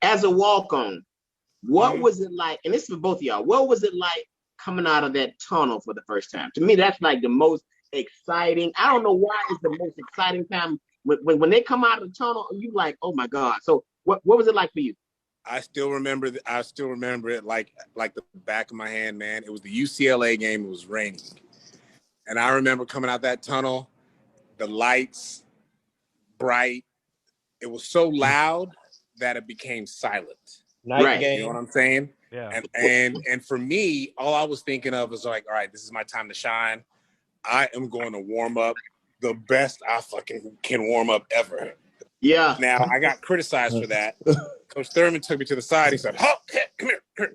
as a walk-on, what was it like? And this is for both of y'all. What was it like coming out of that tunnel for the first time? To me, that's like the most exciting. I don't know why it's the most exciting time. When they come out of the tunnel, you like, oh my God. So what was it like for you? I still remember it like the back of my hand, man. It was the UCLA game. It was raining. And I remember coming out that tunnel, the lights, bright. It was so loud that it became silent. Night game. You know what I'm saying? Yeah. And for me, all I was thinking of was like, all right, this is my time to shine. I am going to warm up the best I fucking can warm up ever. Yeah. Now, I got criticized for that. Coach Thurman took me to the side. He said, "Oh, come here.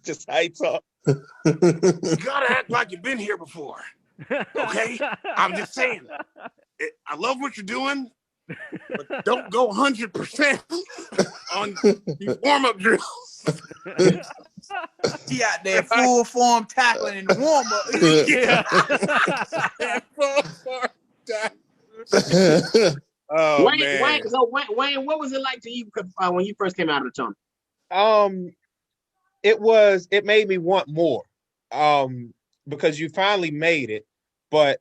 Just how you talk. You gotta act like you've been here before. Okay? I'm just saying. I love what you're doing, but don't go 100% on your warm-up drills." He out there full form tackling in the warm up. Full form tackling. Oh, man. Wayne, what was it like to you when you first came out of the tunnel? It made me want more. Because you finally made it, but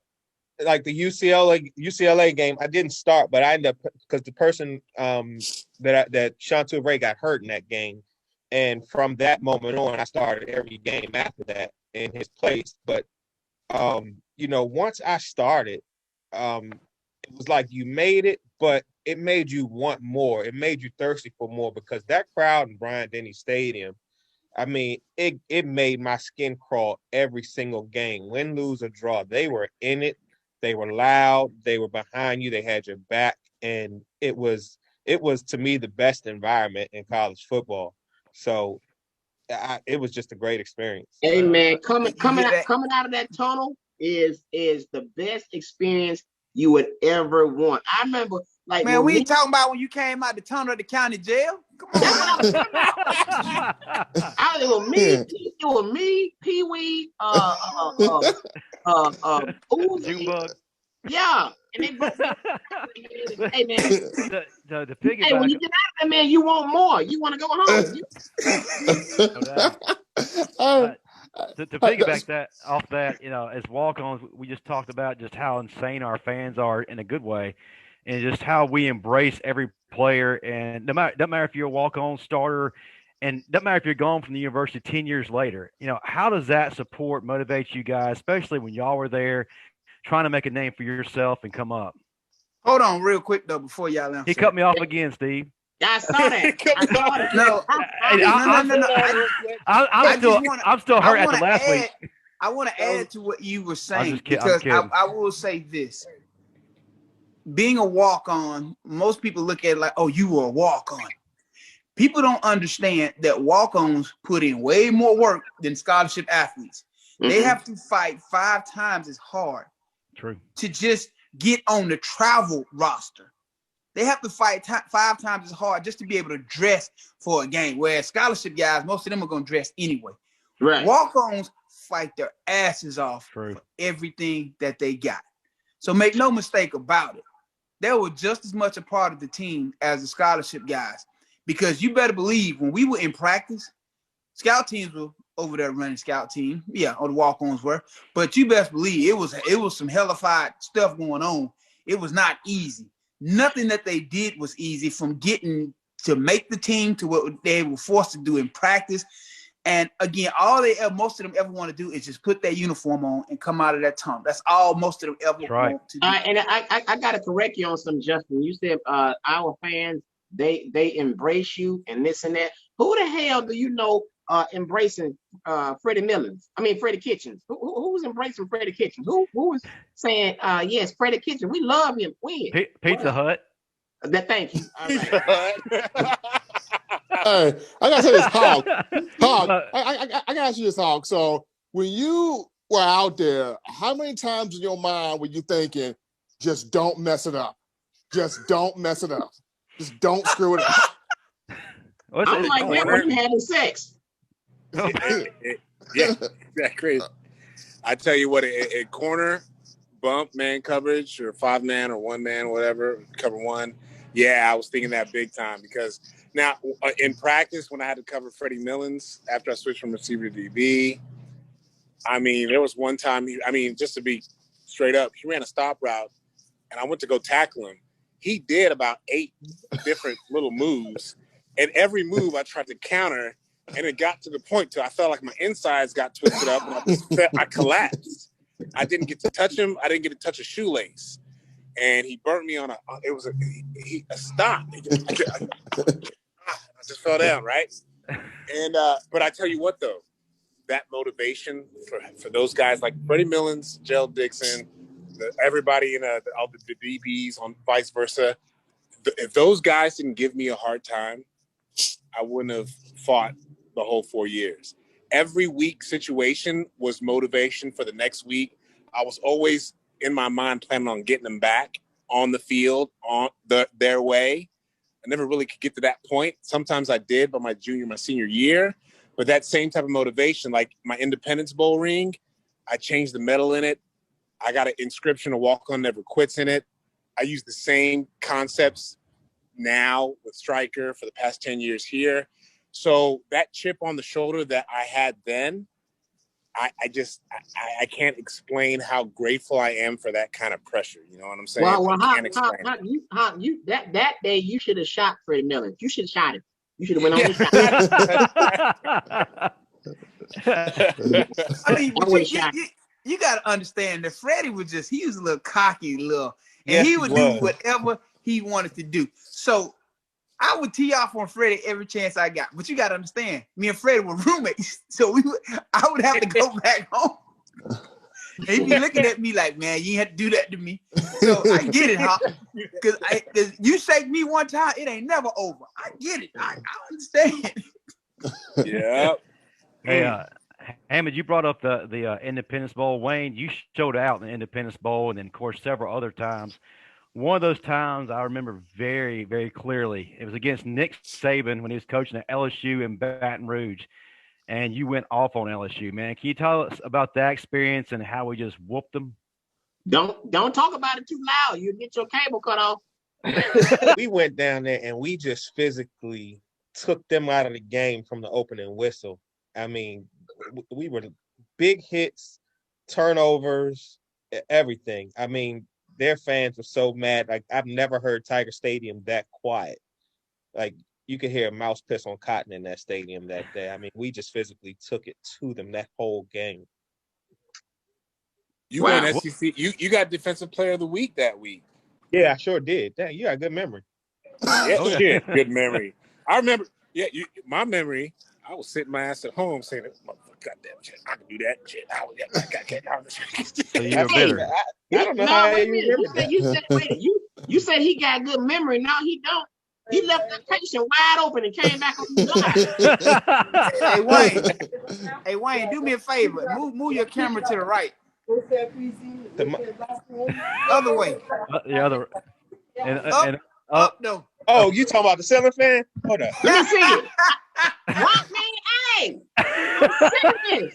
like the UCLA game, I didn't start, but I ended up because the person that Sean Ray got hurt in that game. And from that moment on, I started every game after that in his place. But, once I started, it was like you made it, but it made you want more. It made you thirsty for more because that crowd in Bryant-Denny Stadium, I mean, it made my skin crawl every single game. Win, lose, or draw. They were in it. They were loud. They were behind you. They had your back. And it was to me, the best environment in college football. So it was just a great experience. Hey man, coming out of that tunnel is the best experience you would ever want. I remember, like, man, we ain't talking about when you came out the tunnel of the county jail. Come on. It was me, Pee Wee, Junebug. Yeah. And they both, hey man, the piggyback. Hey, when you get out of there, man, you want more. You want to go home. To piggyback that off that, as walk-ons, we just talked about just how insane our fans are in a good way, and just how we embrace every player. And doesn't matter if you're a walk-on starter, and doesn't matter if you're gone from the university 10 years later. How does that support motivate you guys, especially when y'all were there trying to make a name for yourself and come up? Hold on real quick, though, before y'all answer. He cut me off again, Steve. I saw that. No. I'm still hurt after last week. I want to add to what you were saying because I will say this. Being a walk-on, most people look at it like, oh, you were a walk-on. People don't understand that walk-ons put in way more work than scholarship athletes. Mm-hmm. They have to fight 5 times as hard to just get on the travel roster. They have to fight 5 times as hard just to be able to dress for a game. Whereas scholarship guys, most of them are going to dress anyway. Right. Walk-ons fight their asses off for everything that they got. So make no mistake about it. They were just as much a part of the team as the scholarship guys. Because you better believe when we were in practice, scout teams were over there running scout team. Yeah, or the walk-ons were. But you best believe it was some hellified stuff going on. It was not easy. Nothing that they did was easy, from getting to make the team to what they were forced to do in practice. And again, most of them ever want to do is just put their uniform on and come out of that tunnel. That's all most of them ever want to do. And I got to correct you on something, Justin. You said our fans, they embrace you and this and that. Who the hell do you know embracing Freddie Kitchens? Who's embracing Freddie Kitchens? Who was saying yes, Freddie Kitchens? We love him. Pizza Hut. Thank you. All right. Hey, I gotta say this, Hawk. I gotta ask you this, Hawk. So when you were out there, how many times in your mind were you thinking, just don't mess it up? Just don't mess it up. Just don't screw it up. I'm like that when you having sex. Yeah, that's crazy. I tell you what, a corner bump man coverage or 5-man or 1-man, whatever, cover one, Yeah, I was thinking that big time because now in practice, when I had to cover Freddie Millins after I switched from receiver to DB, I mean, there was one time, just to be straight up, he ran a stop route and I went to go tackle him. He did about 8 different little moves, and every move I tried to counter, and it got to the point to I felt like my insides got twisted up and I collapsed. I didn't get to touch him. I didn't get to touch a shoelace. And he burnt me on a stop. I just fell down, right? And but I tell you what, though, that motivation for those guys like Freddie Millins, Gerald Dixon, everybody in all the DBs on vice versa. If those guys didn't give me a hard time, I wouldn't have fought the whole 4 years. Every week situation was motivation for the next week. I was always in my mind planning on getting them back on the field on their way. I never really could get to that point. Sometimes I did by my senior year, but that same type of motivation, like my Independence Bowl ring, I changed the medal in it. I got an inscription, a walk-on never quits in it. I use the same concepts now with Stryker for the past 10 years here. So that chip on the shoulder that I had then, I can't explain how grateful I am for that kind of pressure. You know what I'm saying? Well, that day you should have shot Freddie Miller. You should have shot him. You should have went on and shot. I mean, you got to understand that Freddie was he was a little cocky, and he would do whatever he wanted to do. So I would tee off on Freddie every chance I got. But you got to understand, me and Freddie were roommates. So I would have to go back home. And he'd be looking at me like, man, you had to do that to me. So I get it, huh? Because you shake me one time, it ain't never over. I get it. I understand. Yeah. Hey, Hamid, you brought up the Independence Bowl. Waine, you showed out in the Independence Bowl, and then, of course, several other times. One of those times I remember very, very clearly. It was against Nick Saban when he was coaching at LSU in Baton Rouge, and you went off on LSU, man. Can you tell us about that experience and how we just whooped them? Don't talk about it too loud. You'll get your cable cut off. We went down there and we just physically took them out of the game from the opening whistle. I mean, we were big hits, turnovers, everything. I mean, their fans were so mad. Like, I've never heard Tiger Stadium that quiet. Like, you could hear a mouse piss on cotton in that stadium that day. I mean, we just physically took it to them that whole game. You won SEC. You got Defensive Player of the Week that week. Yeah, I sure did. Dang, you got good memory. Yeah, shit, good memory. I remember. Yeah, my memory. I was sitting my ass at home saying, "Goddamn shit, I can do that shit." So you're bitter. I don't know how you remember that. You said he got good memory. No, he don't. He left that patient wide open and came back on the line. Hey Waine, do me a favor. Move your camera to the right. The other way. The other. And up though. Oh, you talking about the ceiling fan? Hold up. Let me see it. What, man? Hey,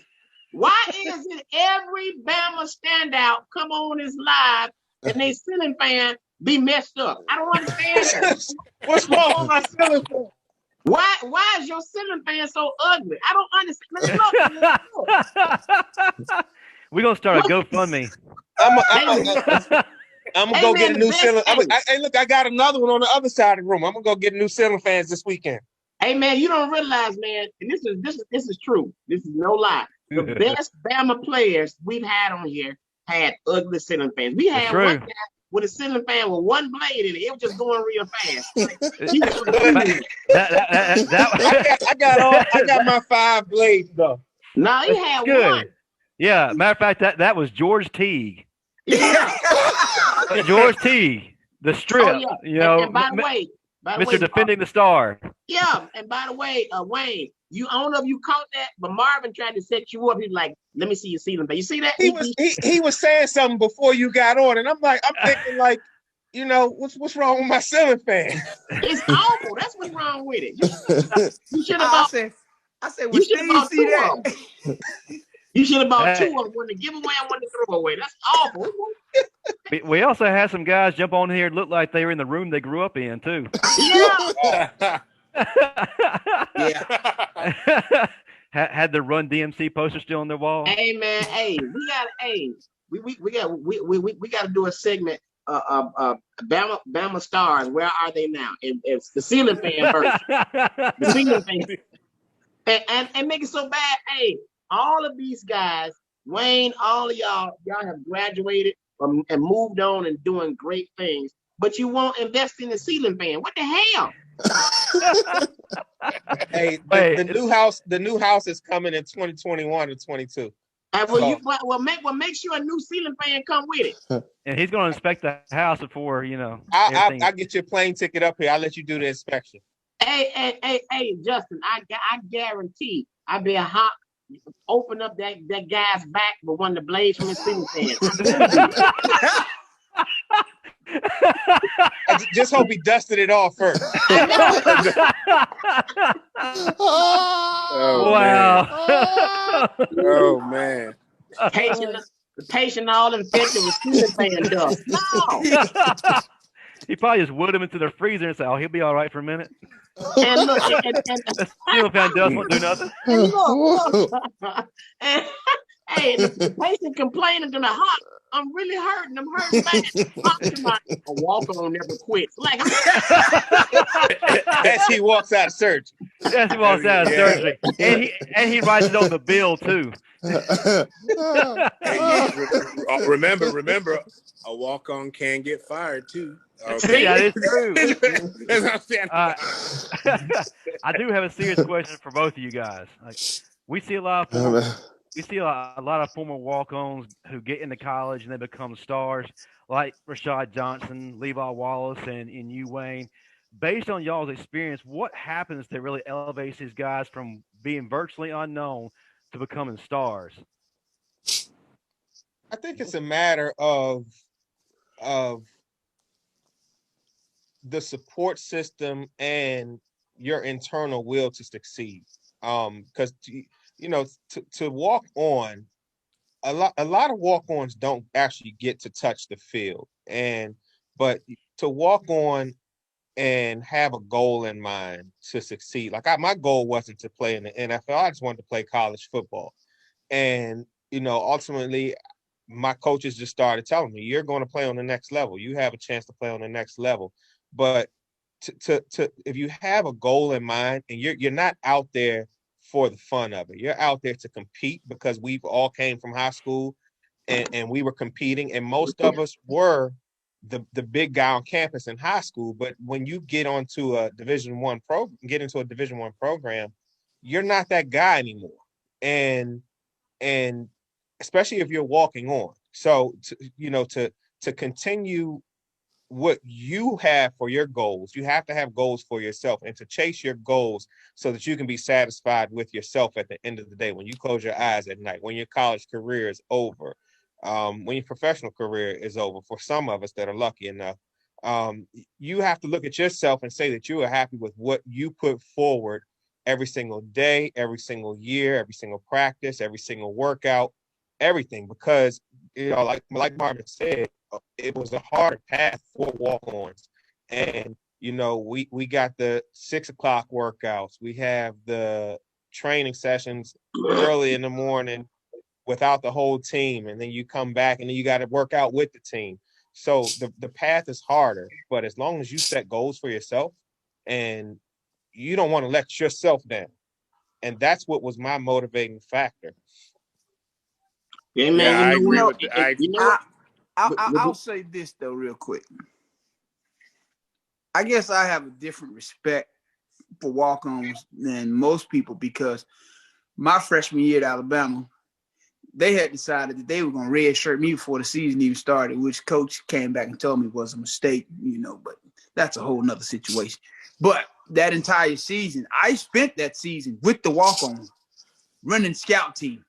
why is it every Bama standout come on this live and they ceiling fan be messed up? I don't understand that. What's wrong with my ceiling fan? Why is your ceiling fan so ugly? I don't understand. Look. We're gonna start a GoFundMe. I'm gonna go get a new ceiling. Hey, look, I got another one on the other side of the room. I'm gonna go get new ceiling fans this weekend. Hey man, you don't realize, man, and this is true. This is no lie. The best Bama players we've had on here had ugly ceiling fans. We had one guy with a ceiling fan with one blade in it. It was just going real fast. I got my 5 blades though. No, he had one. Yeah, matter of fact, that was George Teague. Yeah. George Teague, the strip. Oh, yeah. You know, and by the way, Mr. Defending the Star. Yeah, and by the way, Waine, I don't know if you caught that, but Marvin tried to set you up. He's like, "Let me see your ceiling fan." You see that? He was saying something before you got on, and I'm thinking like, you know, what's wrong with my ceiling fan? It's awful. That's what's wrong with it. You should have bought. I said, well, Steve, see that? You should have bought 2 of them, one to give away and one to throw away. That's awful. We also had some guys jump on here and look like they were in the room they grew up in too. Yeah. Yeah. Had the Run DMC poster still on their wall. Hey man, we got to do a segment. Bama Stars. Where are they now? It's the ceiling fan version. The ceiling fan. And make it so bad. Hey, all of these guys, Wayne, all of y'all have graduated and moved on and doing great things, but you won't invest in the ceiling fan. What the hell? Hey, the new house is coming in 2021 or 22. Make sure a new ceiling fan come with it. And he's going to inspect the house before I'll get your plane ticket up here. I'll let you do the inspection. Hey, Justin, I guarantee I bet Haqq open up that guy's back with one of the blades from his ceiling fan. I just hope he dusted it off first. Wow. Oh man. The patient all infected with ceiling fan dust. No. He probably just would him into the freezer and said, "Oh, he'll be all right for a minute." And look, The ceiling fan dust won't do nothing. Hey, the patient complaining to the Haqq, I'm really hurting. I'm hurting bad. A walk-on never quits. Like as he walks out of surgery. As he walks out of surgery, and he writes it on the bill too. Remember, a walk-on can get fired too. Okay. Yeah, it's true. I do have a serious question for both of you guys. Like, we see a lot of former walk-ons who get into college and they become stars, like Rashad Johnson, Levi Wallace, and you, Wayne. Based on y'all's experience, what happens that really elevates these guys from being virtually unknown to becoming stars? I think it's a matter of the support system and your internal will to succeed. Because to walk on, a lot of walk-ons don't actually get to touch the field, but to walk on and have a goal in mind to succeed. Like my goal wasn't to play in the NFL. I just wanted to play college football. And, ultimately my coaches just started telling me, you're going to play on the next level. You have a chance to play on the next level. But to if you have a goal in mind and you're not out there for the fun of it, you're out there to compete, because we've all came from high school and we were competing, and most of us were the big guy on campus in high school. But when you get onto a Division I program, you're not that guy anymore. And especially if you're walking on. So to continue what you have for your goals, you have to have goals for yourself, and to chase your goals so that you can be satisfied with yourself at the end of the day, when you close your eyes at night, when your college career is over, when your professional career is over. For some of us that are lucky enough, you have to look at yourself and say that you are happy with what you put forward every single day, every single year, every single practice, every single workout, everything. Because like Marvin said, it was a hard path for walk-ons. And we got the 6 o'clock workouts, we have the training sessions early in the morning without the whole team, and then you come back and then you got to work out with the team. So the path is harder, but as long as you set goals for yourself and you don't want to let yourself down, and that's what was my motivating factor. Yeah, man. I'll say this though real quick. I guess I have a different respect for walk-ons than most people, because my freshman year at Alabama, they had decided that they were going to redshirt me before the season even started, which coach came back and told me was a mistake, but that's a whole nother situation. But that entire season, I spent that season with the walk-on running scout team.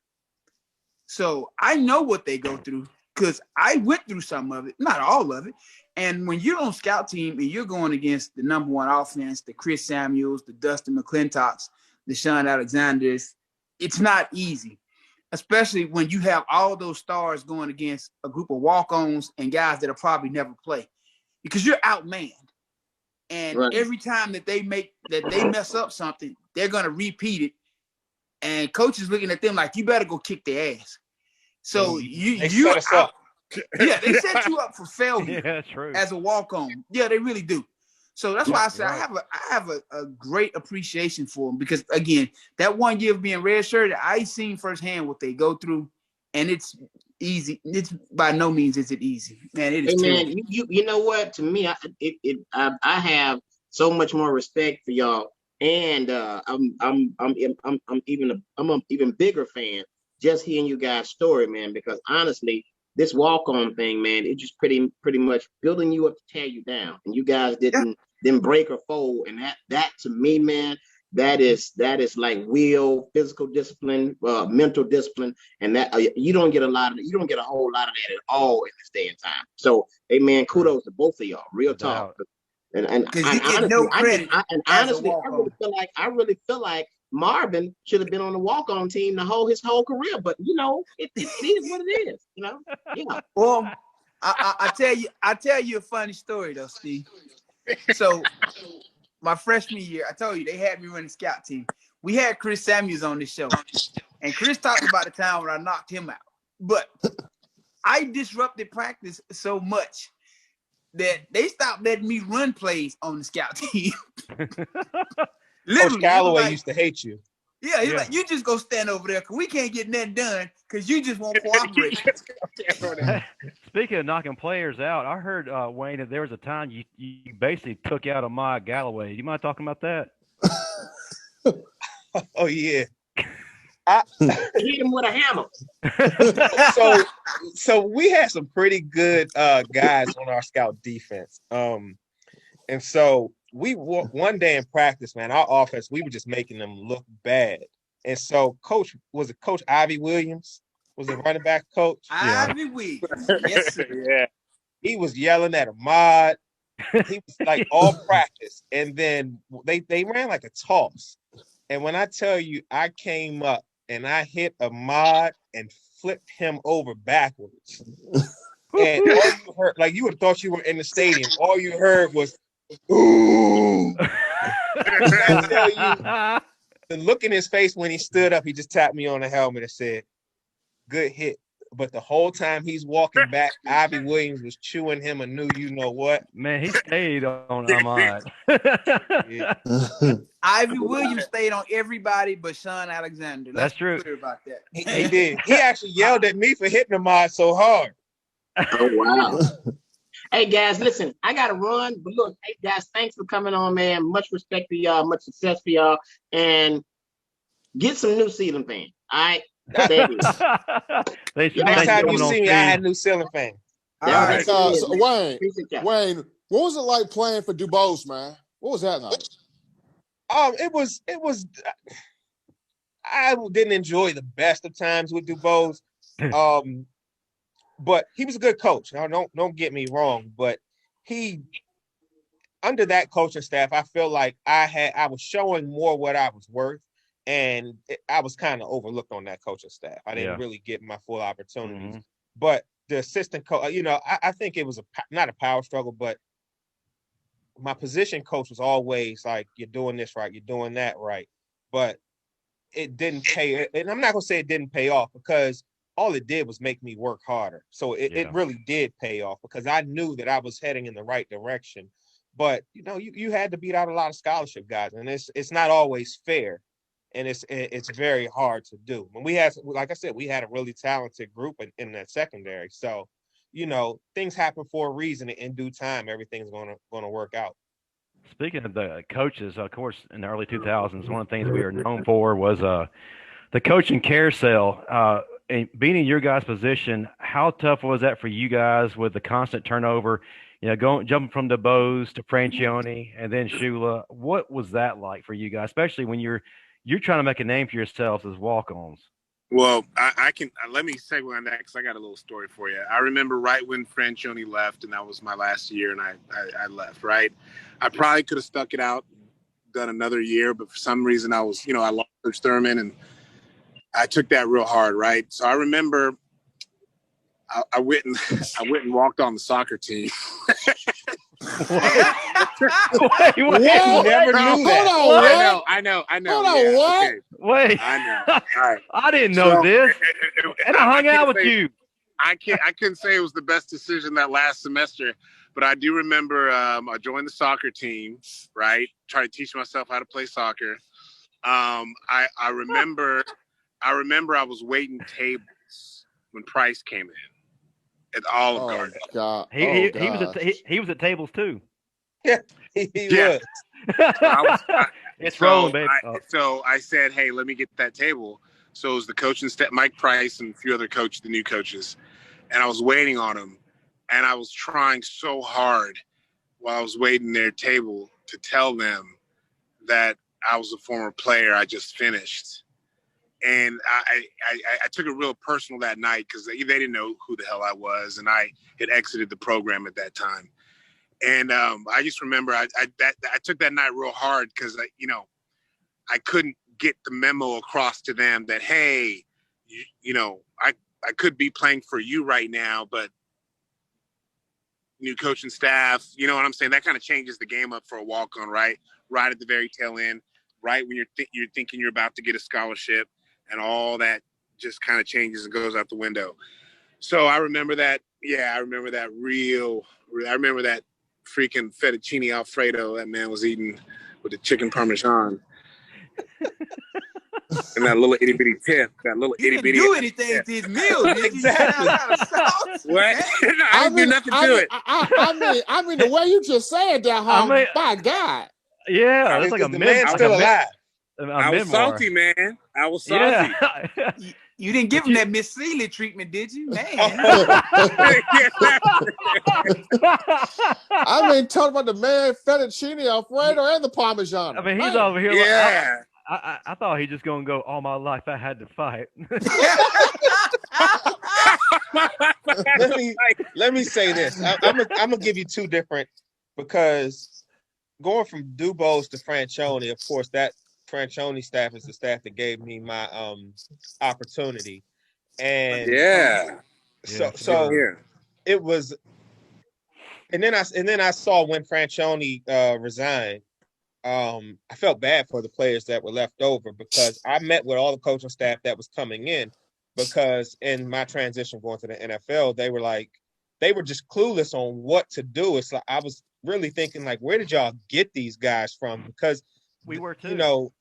So I know what they go through, because I went through some of it, not all of it. And when you're on scout team and you're going against the number one offense, the Chris Samuels, the Dustin McClintocks, the Sean Alexanders, it's not easy. especially when you have all those stars going against a group of walk-ons and guys that'll probably never play, because you're outmanned. And every time that they mess up something, they're gonna repeat it. And coach is looking at them like, you better go kick their ass. So they set us up. Yeah, they set you up for failure as a walk-on. Yeah, they really do. So that's why I say I have a great appreciation for them, because again, that 1 year of being redshirted, I seen firsthand what they go through, and it's easy. It's by no means is it easy, man. It is. Hey, man, you know what? To me, I have so much more respect for y'all. And I'm an even bigger fan just hearing you guys' story, man. Because honestly, this walk-on thing, man, it just pretty much building you up to tear you down. And you guys didn't break or fold. And that to me, man, that is like physical discipline, mental discipline, and that you don't get a whole lot of that at all in this day and time. So, hey, man, kudos to both of y'all. Real talk. And honestly, I really feel like Marvin should have been on the walk-on team his whole career. But you know, it is what it is. You know, yeah. Well, I tell you a funny story though, Steve. So my freshman year, I told you they had me running scout team. We had Chris Samuels on the show, and Chris talked about the time when I knocked him out. But I disrupted practice so much that they stopped letting me run plays on the scout team. Coach Calloway used to hate you. Yeah, he's like, you just go stand over there because we can't get nothing done because you just won't cooperate. Speaking of knocking players out, I heard, Wayne, that there was a time you basically took out Hamid Galloway. Do you mind talking about that? Oh, yeah. Hit him with a hammer. So we had some pretty good guys on our scout defense. And so one day in practice, man, our offense, we were just making them look bad. And so Coach Ivy Williams was the running back coach? Ivy Williams. Yes, sir. Yeah. He was yelling at Hamid. He was like all practice. And then they ran like a toss. And when I tell you, I came up and I hit Hamid and flipped him over backwards. And all you heard, like you would have thought you were in the stadium. All you heard was, ooh. I tell you, the look in his face when he stood up, he just tapped me on the helmet and said, good hit. But the whole time he's walking back, Ivy Williams was chewing him a new you know what. Man, he stayed on Hamid. Yeah. Ivy Williams stayed on everybody but Sean Alexander. That's true. About that. He did. He actually yelled at me for hitting Hamid so hard. Oh, wow. Hey, guys, listen, I got to run. But look, hey, guys, thanks for coming on, man. Much respect for y'all. Much success for y'all. And get some new ceiling fans. All right? Next time you see me, I had new ceiling fan. All right. So, Wayne, what was it like playing for DuBose, man? What was that like? It was. I didn't enjoy the best of times with DuBose, but he was a good coach. Now, don't get me wrong, but he under that coaching staff, I feel like I was showing more what I was worth. And I was kind of overlooked on that coaching staff. I didn't really get my full opportunities. Mm-hmm. But the assistant coach, I think it was not a power struggle, but my position coach was always like, you're doing this right, you're doing that right. But it didn't pay. And I'm not going to say it didn't pay off, because all it did was make me work harder. So it really did pay off, because I knew that I was heading in the right direction. But, you had to beat out a lot of scholarship guys, and it's not always fair. And it's very hard to do. When we had, like I said, we had a really talented group in that secondary. So, things happen for a reason. In due time, everything's going to work out. Speaking of the coaches, of course, in the early 2000s, one of the things we were known for was the coaching carousel. And being in your guys' position, how tough was that for you guys with the constant turnover? Jumping from DuBose to Francione and then Shula. What was that like for you guys, especially when you're trying to make a name for yourselves as walk-ons? Well, I can let me segue on that, because I got a little story for you. I remember right when Francione left, and that was my last year, and I left, right? I probably could have stuck it out, done another year, but for some reason I lost Coach Thurman, and I took that real hard, right? So I remember I went and walked on the soccer team. Wait, Never knew that. I know. Hold on, yeah, what? okay. Wait. I know. All right. I didn't know this. And I hung out with you. I couldn't say it was the best decision that last semester, but I do remember I joined the soccer team, right? Try to teach myself how to play soccer. I remember I was waiting tables when Price came in at Olive Garden. God. He was at tables too. Yeah, he was. It's rolling, baby. So I said, hey, let me get that table. So it was the coaching staff, Mike Price and a few other coaches, the new coaches. And I was waiting on them. And I was trying so hard while I was waiting their table to tell them that I was a former player. I just finished. And I took it real personal that night because they didn't know who the hell I was. And I had exited the program at that time. And I just remember I took that night real hard because I couldn't get the memo across to them that, hey, I could be playing for you right now, but new coaching staff, you know what I'm saying? That kind of changes the game up for a walk-on, right? Right at the very tail end, right when you're thinking you're about to get a scholarship, and all that just kind of changes and goes out the window. So I remember that. Yeah, I remember that I remember that freaking fettuccine Alfredo that man was eating with the chicken parmesan. And that little itty bitty tip, He didn't do anything to his meal, did he? Exactly. What? I didn't do nothing to it. I mean, the way you just said that, my God. Yeah, it's like a man's still alive. I was salty, man. I was salty. Yeah. You didn't give him that Miss Seeley treatment, did you, man? I mean, talking about the man fettuccine Alfredo and the Parmesan. I mean, he's over here. Yeah. I thought he just gonna go. All my life, I had to fight. let me say this. I'm gonna give you two different, because going from Dubose to Franchione, of course, that Franchione staff is the staff that gave me my opportunity, and so it was. And then I saw when Franchione resigned. I felt bad for the players that were left over, because I met with all the coaching staff that was coming in, because in my transition going to the NFL, they were just clueless on what to do. It's like I was really thinking, like, where did y'all get these guys from? Because we were too.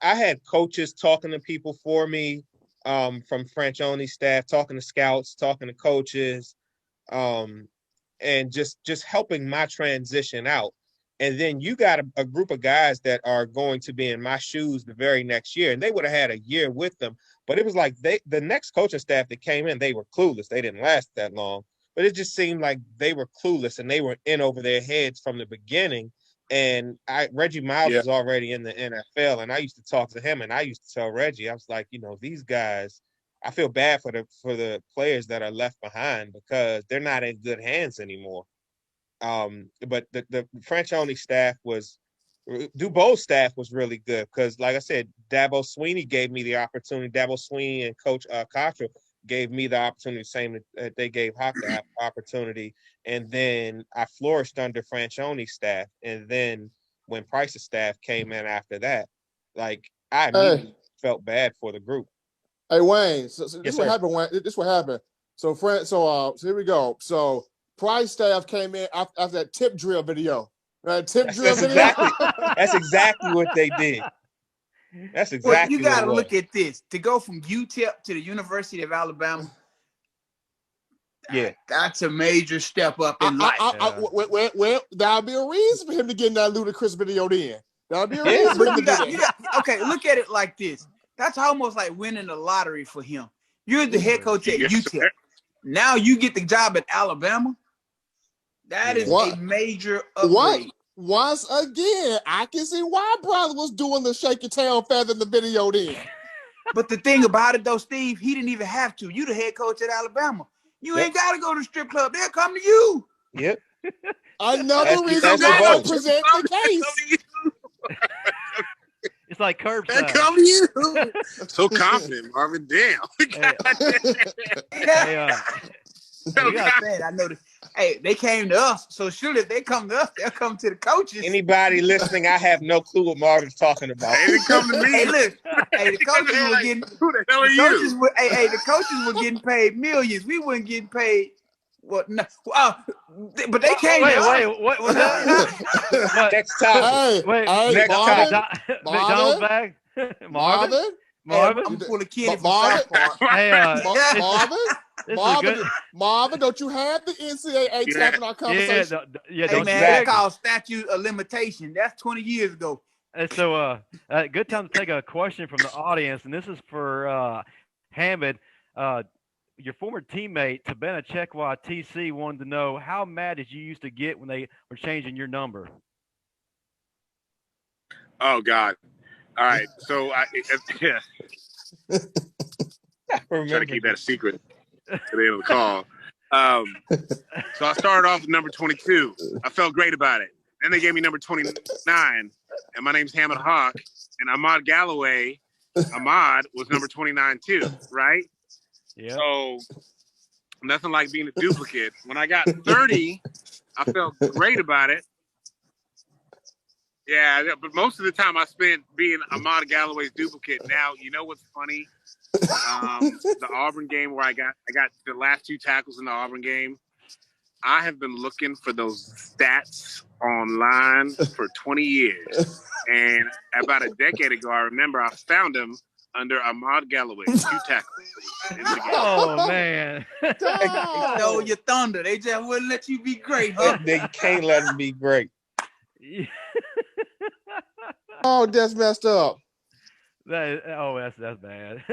I had coaches talking to people for me, from Franchione's staff, talking to scouts, talking to coaches, and just helping my transition out. And then you got a group of guys that are going to be in my shoes the very next year, and they would have had a year with them. But it was like the next coaching staff that came in, they were clueless. They didn't last that long, but it just seemed like they were clueless and they were in over their heads from the beginning. And Reggie Miles was already in the NFL, and I used to talk to him, and I used to tell Reggie, I was like, these guys, I feel bad for the players that are left behind, because they're not in good hands anymore. But the Franchione staff Dubo's staff was really good, because, like I said, Dabo Swinney gave me the opportunity. Dabo Swinney and Coach Cottrell gave me the opportunity, same that they gave Haqq the opportunity. And then I flourished under Franchione's staff. And then when Price's staff came in after that, like, I immediately felt bad for the group. Hey, Wayne, so this what happened, Wayne. This what happened. So here we go. So Price staff came in after that tip drill video. That's exactly what they did. That's exactly. Well, you got to look at this. To go from UTEP to the University of Alabama, that's a major step up in life. Well, that'll be a reason for him to get in that ludicrous video then. That'll be a reason for him to do that. Okay, look at it like this. That's almost like winning the lottery for him. You're the head coach at UTEP. Now you get the job at Alabama. That is a major upgrade. Once again, I can see why brother was doing the shake your tail feather in the video then. But the thing about it, though, Steve, he didn't even have to. You the head coach at Alabama. You ain't got to go to the strip club. They'll come to you. Yep. Another reason why I present the case. It's like curbside. That come to you. So confident, Marvin. Damn. I know. Hey, they came to us, so surely if they come to us, they'll come to the coaches. Anybody listening, I have no clue what Marvin's talking about. They didn't come to me. Hey, look. Hey, the coaches were getting. Who the hell are you? The coaches were getting paid millions. We weren't getting paid. What? No, but they came. What was that? Next topic. Next Marvin, McDonald's bag. Marvin. I'm full of kids from South Park. Hey, Marvin, don't you have the NCAA tap in our conversation? Hey, man, that's called statute of limitation. That's 20 years ago. And so, good time to take a question from the audience, and this is for Hamid. Your former teammate, Tabena Chekwa TC, wanted to know how mad did you used to get when they were changing your number? Oh, God. All right. So, I try to keep that a secret to the end of the call. So I started off with number 22. I felt great about it. Then they gave me number 29, and my name's Hamid Haqq, and Ahmad Galloway, Ahmad was number 29 too, right? Yeah. So nothing like being a duplicate. When I got 30, I felt great about it. Yeah, but most of the time I spent being Ahmad Galloway's duplicate. Now, you know what's funny? The Auburn game where I got the last 2 tackles in the Auburn game. I have been looking for those stats online for 20 years. And about a decade ago, I remember I found them under Ahmad Galloway, 2 tackles in the game. Oh, man. They stole your thunder. They just wouldn't let you be great, huh? They can't let them be great. Oh, that's messed up. That's bad.